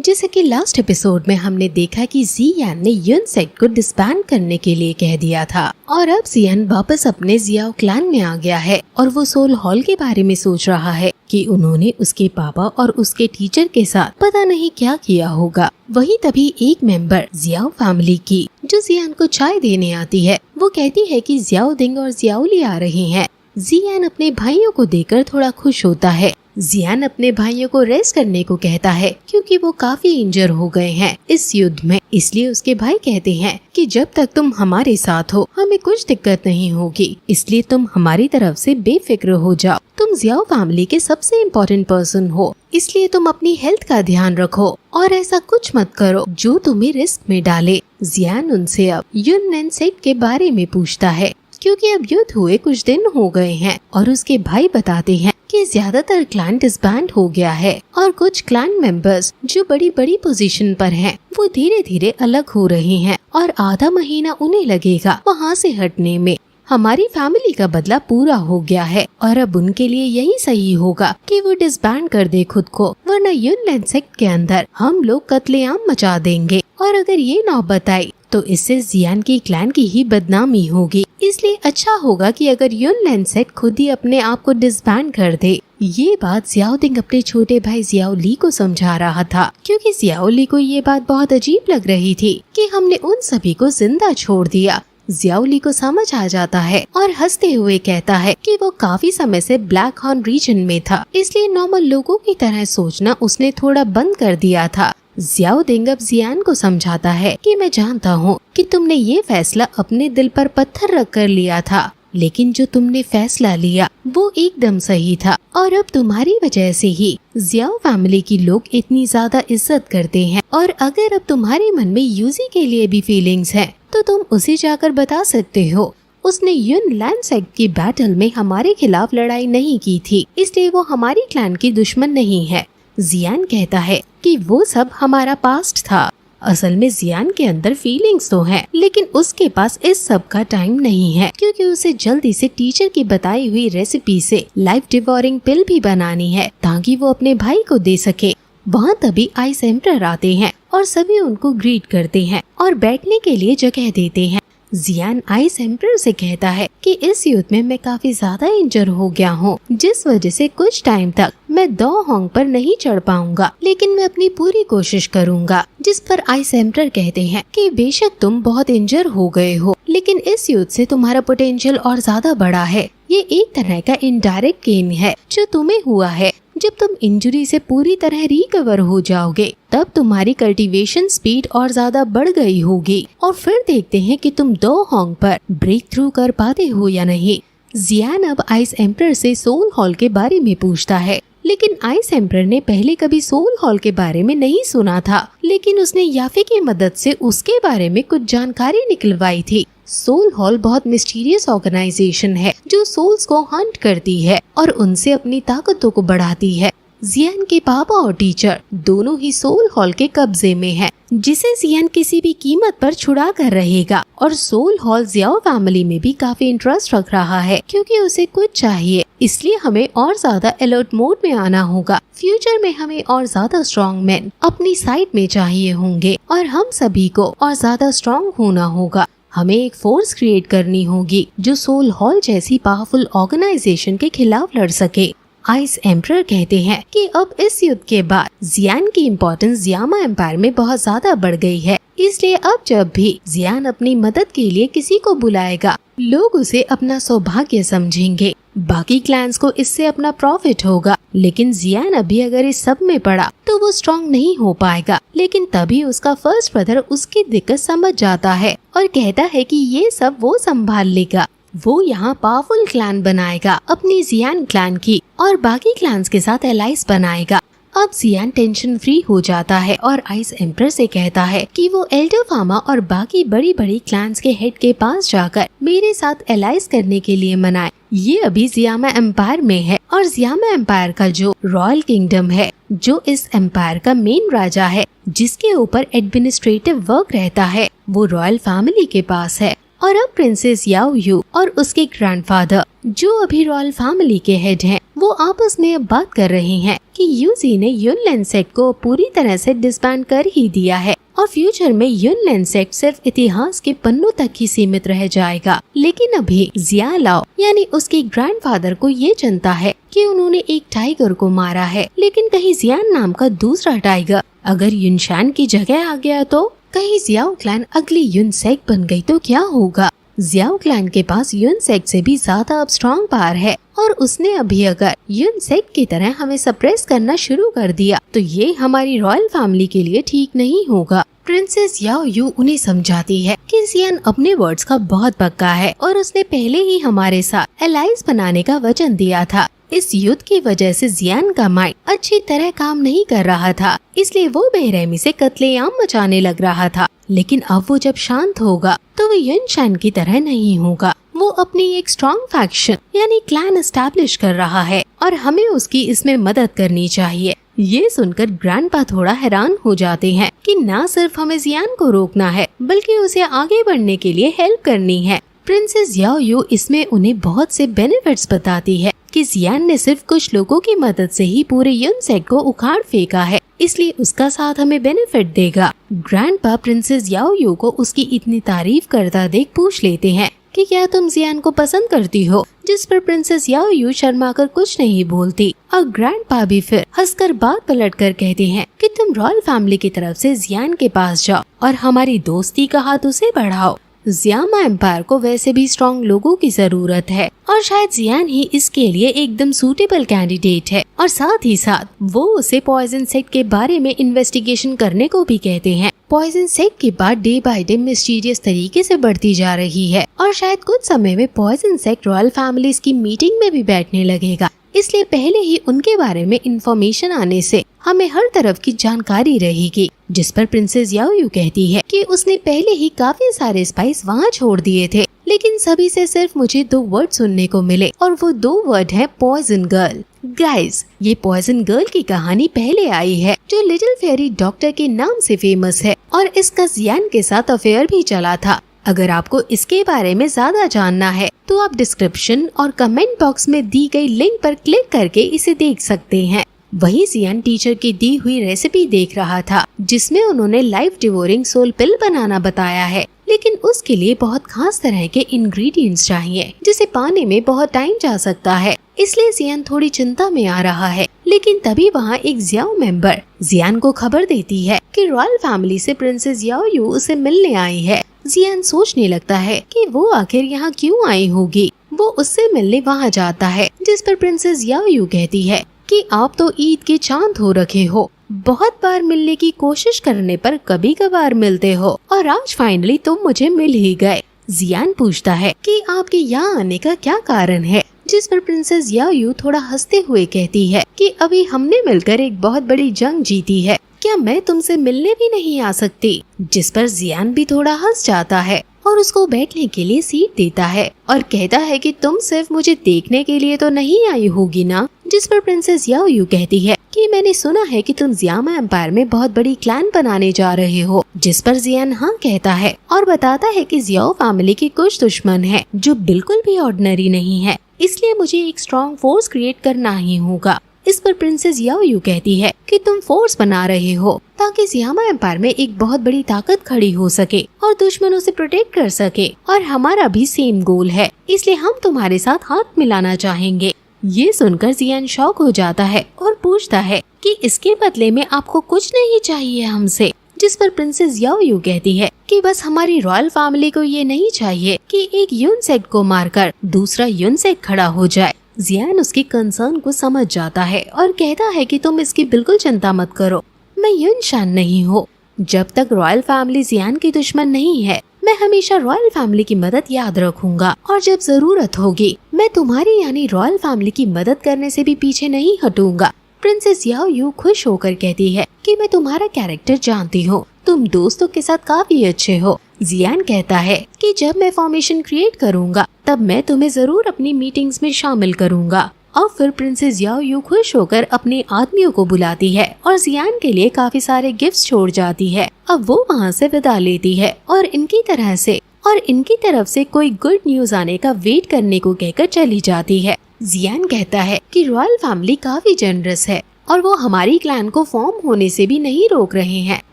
जैसे कि last episode में हमने देखा कि जियान ने युन सेक्ट को डिसबैंड करने के लिए कह दिया था और अब जियान वापस अपने जियाओ क्लैन में आ गया है और वो सोल हॉल के बारे में सोच रहा है कि उन्होंने उसके पापा और उसके टीचर के साथ पता नहीं क्या किया होगा। वही तभी एक मेंबर जियाओ फैमिली की जो जियान को चाय देने आती है, वो कहती है कि जियाओ दिंग और जियाओली आ रहे हैं। जियान अपने भाइयों को देखकर थोड़ा खुश होता है। जियान अपने भाइयों को रेस्ट करने को कहता है क्योंकि वो काफी इंजर हो गए हैं इस युद्ध में। इसलिए उसके भाई कहते हैं कि जब तक तुम हमारे साथ हो हमें कुछ दिक्कत नहीं होगी, इसलिए तुम हमारी तरफ से बेफिक्र हो जाओ। तुम जियाओ फैमिली के सबसे इम्पोर्टेंट पर्सन हो, इसलिए तुम अपनी हेल्थ का ध्यान रखो और ऐसा कुछ मत करो जो तुम्हें रिस्क में डाले। जियान उनसे अब युन नेनसेट के बारे में पूछता है क्योंकि अब युद्ध हुए कुछ दिन हो गए हैं और उसके भाई बताते हैं कि ज्यादातर क्लैन डिसबैंड हो गया है और कुछ क्लैन मेंबर्स जो बड़ी बड़ी पोजीशन पर हैं, वो धीरे धीरे अलग हो रहे हैं और आधा महीना उन्हें लगेगा वहाँ से हटने में। हमारी फैमिली का बदला पूरा हो गया है और अब उनके लिए यही सही होगा कि वो डिसबैंड कर दे खुद को, वरना युन नेनसेक्ट के अंदर हम लोग कत्लेआम मचा देंगे और अगर ये नौबत आई तो इससे जियान की क्लैन की ही बदनामी होगी। इसलिए अच्छा होगा कि अगर युन नेनसेट खुद ही अपने आप को डिसबैंड कर दे। ये बात जियाओ दिंग अपने छोटे भाई जियाओ ली को समझा रहा था क्योंकि जियाओ ली को ये बात बहुत अजीब लग रही थी कि हमने उन सभी को जिंदा छोड़ दिया। जियाओ ली को समझ आ जाता है और हंसते हुए कहता है कि वो काफी समय से ब्लैक हॉर्न रीजन में था, इसलिए नॉर्मल लोगों की तरह सोचना उसने थोड़ा बंद कर दिया था। जियाओ दिंग अब जियान को समझाता है कि मैं जानता हूँ कि तुमने ये फैसला अपने दिल पर पत्थर रख कर लिया था, लेकिन जो तुमने फैसला लिया वो एकदम सही था और अब तुम्हारी वजह से ही जियाओ फैमिली की लोग इतनी ज्यादा इज्जत करते हैं और अगर अब तुम्हारे मन में यूजी के लिए भी फीलिंग्स हैं तो तुम उसे जाकर बता सकते हो। उसने युन नेनसेक्ट की बैटल में हमारे खिलाफ लड़ाई नहीं की थी, इसलिए वो हमारी क्लैन की दुश्मन नहीं है। जियान कहता है कि वो सब हमारा पास्ट था। असल में जियान के अंदर फीलिंग्स तो हैं, लेकिन उसके पास इस सब का टाइम नहीं है क्योंकि उसे जल्दी से टीचर की बताई हुई रेसिपी से लाइफ डिवोरिंग पिल भी बनानी है ताकि वो अपने भाई को दे सके। वहाँ तभी आइस एम्परर आते हैं और सभी उनको ग्रीट करते हैं और बैठने के लिए जगह देते हैं। जियान आइस एम्परर से कहता है कि इस युद्ध में मैं काफी ज्यादा इंजर हो गया हूँ, जिस वजह से कुछ टाइम तक मैं दो होंग पर नहीं चढ़ पाऊंगा, लेकिन मैं अपनी पूरी कोशिश करूंगा। जिस पर आइस एम्परर कहते हैं कि बेशक तुम बहुत इंजर हो गए हो, लेकिन इस युद्ध से तुम्हारा पोटेंशियल और ज्यादा बड़ा है। ये एक तरह का इनडायरेक्ट गेन है जो तुम्हें हुआ है। जब तुम इंजरी से पूरी तरह रिकवर हो जाओगे तब तुम्हारी कल्टीवेशन स्पीड और ज्यादा बढ़ गई होगी और फिर देखते हैं कि तुम दो होंग पर ब्रेक थ्रू कर पाते हो या नहीं। जियान अब आइस एम्परर से सोल हॉल के बारे में पूछता है, लेकिन आइस एम्परर ने पहले कभी सोल हॉल के बारे में नहीं सुना था, लेकिन उसने याफे की मदद से उसके बारे में कुछ जानकारी निकलवाई थी। सोल हॉल बहुत मिस्टीरियस ऑर्गेनाइजेशन है जो सोल्स को हंट करती है और उनसे अपनी ताकतों को बढ़ाती है। जियान के पापा और टीचर दोनों ही सोल हॉल के कब्जे में है, जिसे जियान किसी भी कीमत पर छुड़ा कर रहेगा और सोल हॉल जियाओ फैमिली में भी काफी इंटरेस्ट रख रहा है क्योंकि उसे कुछ चाहिए, इसलिए हमें और ज्यादा अलर्ट मोड में आना होगा। फ्यूचर में हमें और ज्यादा स्ट्रॉन्ग मैन अपनी साइड में चाहिए होंगे और हम सभी को और ज्यादा स्ट्रॉन्ग होना होगा। हमें एक फोर्स क्रिएट करनी होगी जो सोल हॉल जैसी पावरफुल ऑर्गेनाइजेशन के खिलाफ लड़ सके। आइस एम्परर कहते हैं कि अब इस युद्ध के बाद जियान की इम्पोर्टेंस जियामा एम्पायर में बहुत ज्यादा बढ़ गई है, इसलिए अब जब भी जियान अपनी मदद के लिए किसी को बुलाएगा लोग उसे अपना सौभाग्य समझेंगे। बाकी क्लैंस को इससे अपना प्रॉफिट होगा, लेकिन जियान अभी अगर इस सब में पड़ा तो वो स्ट्रॉन्ग नहीं हो पाएगा। लेकिन तभी उसका फर्स्ट ब्रदर उसकी दिक्कत समझ जाता है और कहता है कि ये सब वो संभाल लेगा। वो यहाँ पावरफुल क्लैन बनाएगा अपनी जियान क्लैन की और बाकी क्लैंस के साथ एलाइज बनाएगा। अब जियान टेंशन फ्री हो जाता है और आइस एम्परर से कहता है कि वो एल्डर फार्मा और बाकी बड़ी बड़ी क्लैंस के हेड के पास जाकर मेरे साथ एलाइज करने के लिए मनाए। ये अभी जियामा एम्पायर में है और जियामा एम्पायर का जो रॉयल किंगडम है, जो इस एम्पायर का मेन राजा है जिसके ऊपर एडमिनिस्ट्रेटिव वर्क रहता है, वो रॉयल फैमिली के पास है। और अब प्रिंसेस याओ यू और उसके ग्रैंडफादर जो अभी रॉयल फैमिली के हेड हैं, वो आपस में अब बात कर रहे हैं कि यूजी ने युनलैंड सेक्ट को पूरी तरह से डिसबैंड कर ही दिया है और फ्यूचर में युनलैंड सेक्ट सिर्फ इतिहास के पन्नों तक ही सीमित रह जाएगा। लेकिन अभी जिया लाओ यानी उसके ग्रैंडफादर को ये चिंता है कि उन्होंने एक टाइगर को मारा है, लेकिन कहीं जियान नाम का दूसरा टाइगर अगर युनशान की जगह आ गया तो कहीं जियाओ क्लैन अगली युन सेक्ट बन गई तो क्या होगा। जियाओ क्लैन के पास युन सेक्ट से भी ज्यादा अब स्ट्रॉन्ग पावर है और उसने अभी अगर युन सेक्ट की तरह हमें सप्रेस करना शुरू कर दिया तो ये हमारी रॉयल फैमिली के लिए ठीक नहीं होगा। प्रिंसेस याओ यू उन्हें समझाती है कि जियान अपने वर्ड्स का बहुत पक्का है और उसने पहले ही हमारे साथ एलाइज बनाने का वचन दिया था। इस युद्ध की वजह से जियान का माइंड अच्छी तरह काम नहीं कर रहा था, इसलिए वो बेरहमी से कत्लेआम मचाने लग रहा था। लेकिन अब वो जब शांत होगा तो वो युनशान की तरह नहीं होगा। वो अपनी एक स्ट्रॉन्ग फैक्शन यानी क्लैन एस्टैब्लिश कर रहा है और हमें उसकी इसमें मदद करनी चाहिए। ये सुनकर ग्रैंडपा थोड़ा हैरान हो जाते हैं कि न सिर्फ हमें जियान को रोकना है बल्कि उसे आगे बढ़ने के लिए हेल्प करनी है। प्रिंसेस याओ यू इसमें उन्हें बहुत से बेनिफिट्स बताती है कि जियान ने सिर्फ कुछ लोगों की मदद से ही पूरे युन सेक्ट को उखाड़ फेंका है, इसलिए उसका साथ हमें बेनिफिट देगा। ग्रैंडपा प्रिंसेस याओ यू को उसकी इतनी तारीफ करता देख पूछ लेते हैं कि क्या तुम जियान को पसंद करती हो, जिस पर प्रिंसेस याओ यू शर्माकर कुछ नहीं बोलती और ग्रैंडपा भी फिर हंसकर बात पलटकर कहते हैं कि तुम रॉयल फैमिली की तरफ से जियान के पास जाओ और हमारी दोस्ती का हाथ उसे बढ़ाओ। जियामा एम्पायर को वैसे भी स्ट्रॉन्ग लोगों की जरूरत है और शायद जियान ही इसके लिए एकदम सूटेबल कैंडिडेट है और साथ ही साथ वो उसे पॉइजन सेक्ट के बारे में इन्वेस्टिगेशन करने को भी कहते हैं। पॉइजन सेक्ट की बात डे बाय डे मिस्टीरियस तरीके से बढ़ती जा रही है और शायद कुछ समय में पॉइजन सेक्ट रॉयल फैमिलीज की मीटिंग में भी बैठने लगेगा, इसलिए पहले ही उनके बारे में इंफॉर्मेशन आने से हमें हर तरफ की जानकारी रहेगी। जिस पर प्रिंसेस याओ यू कहती है कि उसने पहले ही काफी सारे स्पाइस वहाँ छोड़ दिए थे, लेकिन सभी से सिर्फ मुझे 2 वर्ड सुनने को मिले और वो 2 वर्ड है पॉइजन गर्ल। गाइस, ये पॉइजन गर्ल की कहानी पहले आई है जो लिटिल फेयरी डॉक्टर के नाम से फेमस है और इसका जियान के साथ अफेयर भी चला था। अगर आपको इसके बारे में ज्यादा जानना है तो आप डिस्क्रिप्शन और कमेंट बॉक्स में दी गई लिंक पर क्लिक करके इसे देख सकते हैं। वही जियान टीचर की दी हुई रेसिपी देख रहा था जिसमें उन्होंने लाइफ डिवोरिंग सोल पिल बनाना बताया है, लेकिन उसके लिए बहुत खास तरह के इंग्रेडिएंट्स चाहिए जिसे पाने में बहुत टाइम जा सकता है, इसलिए जियान थोड़ी चिंता में आ रहा है। लेकिन तभी वहाँ एक जियाओ मेंबर जियान को खबर देती है कि रॉयल फैमिली से प्रिंसेस याओ यू उसे मिलने आई है। जियान सोचने लगता है कि वो आखिर यहाँ क्यों आई होगी। वो उससे मिलने वहाँ जाता है, जिस पर प्रिंसेस याओ यू कहती है कि आप तो ईद के चांद हो रखे हो, बहुत बार मिलने की कोशिश करने पर कभी कभार मिलते हो और आज फाइनली तुम मुझे मिल ही गए। जियान पूछता है कि आपके यहाँ आने का क्या कारण है, जिस पर प्रिंसेस याओ यू थोड़ा हंसते हुए कहती है कि अभी हमने मिलकर एक बहुत बड़ी जंग जीती है, क्या मैं तुमसे मिलने भी नहीं आ सकती। जिस पर जियान भी थोड़ा हंस जाता है और उसको बैठने के लिए सीट देता है और कहता है कि तुम सिर्फ मुझे देखने के लिए तो नहीं आई होगी ना। जिस पर प्रिंसेस याओ यू कहती है कि मैंने सुना है कि तुम जियामा एम्पायर में बहुत बड़ी क्लैन बनाने जा रहे हो। जिस पर जियान हाँ कहता है और बताता है कि जियाओ फैमिली के कुछ दुश्मन हैं जो बिल्कुल भी ऑर्डिनरी नहीं है, इसलिए मुझे एक स्ट्रॉन्ग फोर्स क्रिएट करना ही होगा। इस पर प्रिंसेस याओ यू कहती है कि तुम फोर्स बना रहे हो ताकि जियामा एम्पायर में एक बहुत बड़ी ताकत खड़ी हो सके और दुश्मनों से प्रोटेक्ट कर सके, और हमारा भी सेम गोल है, इसलिए हम तुम्हारे साथ हाथ मिलाना चाहेंगे। ये सुनकर जियान शॉक हो जाता है और पूछता है कि इसके बदले में आपको कुछ नहीं चाहिए हमसे। जिस पर प्रिंसेस याओ यू कहती है कि बस हमारी रॉयल फैमिली को ये नहीं चाहिए कि एक युन सेक्ट को मारकर दूसरा युन सेक्ट खड़ा हो जाए। जियान उसके कंसर्न को समझ जाता है और कहता है कि तुम इसकी बिल्कुल चिंता मत करो, मैं युनशान नहीं हूँ। जब तक रॉयल फैमिली जियान की दुश्मन नहीं है, मैं हमेशा रॉयल फैमिली की मदद याद रखूंगा और जब जरूरत होगी मैं तुम्हारी यानी रॉयल फैमिली की मदद करने से भी पीछे नहीं हटूंगा। प्रिंसेस याओ यू खुश होकर कहती है कि मैं तुम्हारा कैरेक्टर जानती हूँ, तुम दोस्तों के साथ काफी अच्छे हो। जियान कहता है कि जब मैं फॉर्मेशन क्रिएट करूंगा तब मैं तुम्हें जरूर अपनी मीटिंग्स में शामिल करूंगा। और फिर प्रिंसेस याओ यू खुश होकर अपने आदमियों को बुलाती है और जियान के लिए काफी सारे गिफ्ट्स छोड़ जाती है। अब वो वहाँ से विदा लेती है और इनकी तरह से और इनकी तरफ से कोई गुड न्यूज आने का वेट करने को कहकर चली जाती है। जियान कहता है कि रॉयल फैमिली काफी जनरस है और वो हमारी क्लैन को फॉर्म होने से भी नहीं रोक रहे हैं,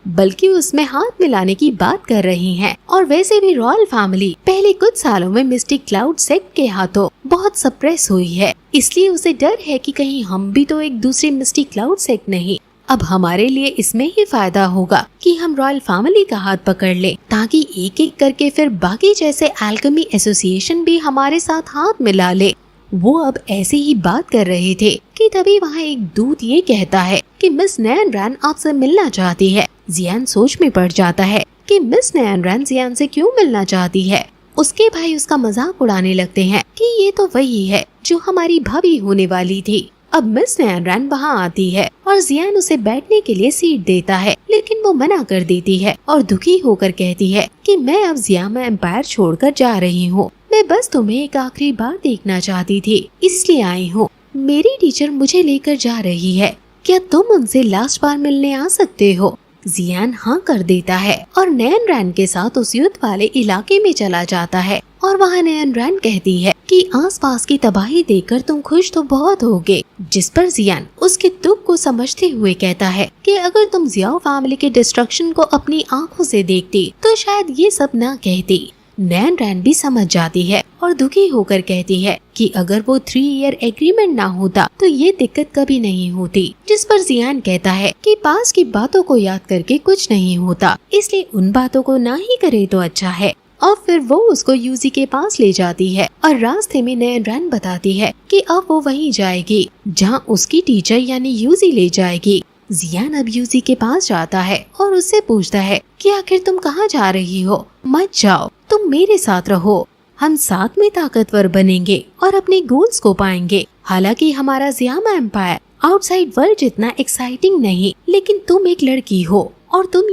बल्कि उसमें हाथ मिलाने की बात कर रही हैं। और वैसे भी रॉयल फैमिली पहले कुछ सालों में मिस्टिक क्लाउड सेक्ट के हाथों बहुत सप्रेस हुई है, इसलिए उसे डर है कि कहीं हम भी तो एक दूसरी मिस्टिक क्लाउड सेक्ट नहीं। अब हमारे लिए इसमें ही फायदा होगा कि हम रॉयल फैमिली का हाथ पकड़ लें, ताकि एक एक करके फिर बाकी जैसे एल्केमी एसोसिएशन भी हमारे साथ हाथ मिला ले। वो अब ऐसे ही बात कर रहे थे कि तभी वहाँ एक दूत ये कहता है कि मिस नैन रैन आपसे मिलना चाहती है। जियान सोच में पड़ जाता है कि मिस नैन रैन जियान से क्यों मिलना चाहती है। उसके भाई उसका मजाक उड़ाने लगते हैं कि ये तो वही है जो हमारी भाभी होने वाली थी। अब मिस नैन रैन वहाँ आती है और जियान उसे बैठने के लिए सीट देता है, लेकिन वो मना कर देती है और दुखी होकर कहती है कि मैं अब जियामा एम्पायर छोड़कर जा रही हूँ। मैं बस तुम्हें एक आखिरी बार देखना चाहती थी, इसलिए आई हूँ। मेरी टीचर मुझे लेकर जा रही है, क्या तुम उनसे लास्ट बार मिलने आ सकते हो? जियान हाँ कर देता है और नैन रैन के साथ उस युद्ध वाले इलाके में चला जाता है। और वहाँ नैन रैन कहती है कि आसपास की तबाही देखकर तुम खुश तो बहुत होगे, जिस पर जियान उसके दुख को समझते हुए कहता है कि अगर तुम जियाओ फैमिली के डिस्ट्रक्शन को अपनी आंखों से देखती तो शायद ये सब ना कहती। नैन रैन भी समझ जाती है और दुखी होकर कहती है कि अगर वो 3 ईयर एग्रीमेंट ना होता तो ये दिक्कत कभी नहीं होती। जिस पर जियान कहता है कि पास की बातों को याद करके कुछ नहीं होता, इसलिए उन बातों को ना ही करे तो अच्छा है। और फिर वो उसको यूजी के पास ले जाती है और रास्ते में नैन रैन बताती है कि अब वो वहीं जाएगी जहाँ उसकी टीचर यानी यूजी ले जाएगी। जियान अब यूजी के पास जाता है और उससे पूछता है कि आखिर तुम कहाँ जा रही हो? मत जाओ, तुम मेरे साथ रहो, हम साथ में ताकतवर बनेंगे और अपने गोल्स को पाएंगे। हालांकि हमारा जियामा एम्पायर आउटसाइड वर्ल्ड जितना एक्साइटिंग नहीं, लेकिन तुम एक लड़की हो और तुम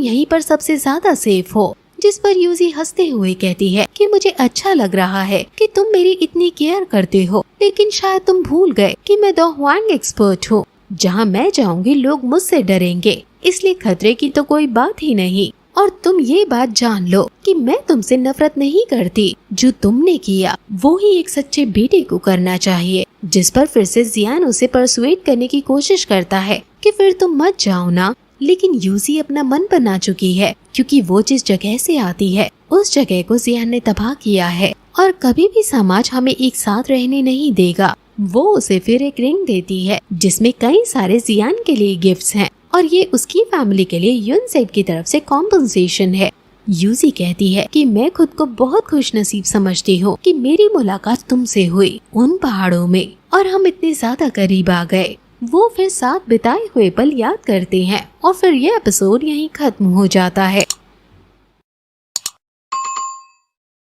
यहीं पर सबसे ज्यादा सेफ हो। जिस पर यूजी हंसते हुए कहती है कि मुझे अच्छा लग रहा है कि तुम मेरी इतनी केयर करते हो, लेकिन शायद तुम भूल गए कि मैं द हुआंग एक्सपर्ट हूँ। जहाँ मैं जाऊंगी लोग मुझसे डरेंगे, इसलिए खतरे की तो कोई बात ही नहीं। और तुम ये बात जान लो कि मैं तुमसे नफरत नहीं करती, जो तुमने किया वो ही एक सच्चे बेटे को करना चाहिए। जिस पर फिर से जियान उसे परसुएट करने की कोशिश करता है कि फिर तुम मत जाओ ना, लेकिन यूजी अपना मन बना चुकी है, क्योंकि वो जिस जगह से आती है उस जगह को जियान ने तबाह किया है और कभी भी समाज हमें एक साथ रहने नहीं देगा। वो उसे फिर एक रिंग देती है जिसमें कई सारे जियान के लिए गिफ्ट्स हैं और ये उसकी फैमिली के लिए यूनसेट की तरफ से कॉम्पनसेशन है। यूजी कहती है कि मैं खुद को बहुत खुशनसीब समझती हूँ कि मेरी मुलाकात तुमसे हुई उन पहाड़ों में और हम इतने ज्यादा करीब आ गए। वो फिर साथ बिताए हुए पल याद करते हैं और फिर ये एपिसोड यहीं खत्म हो जाता है।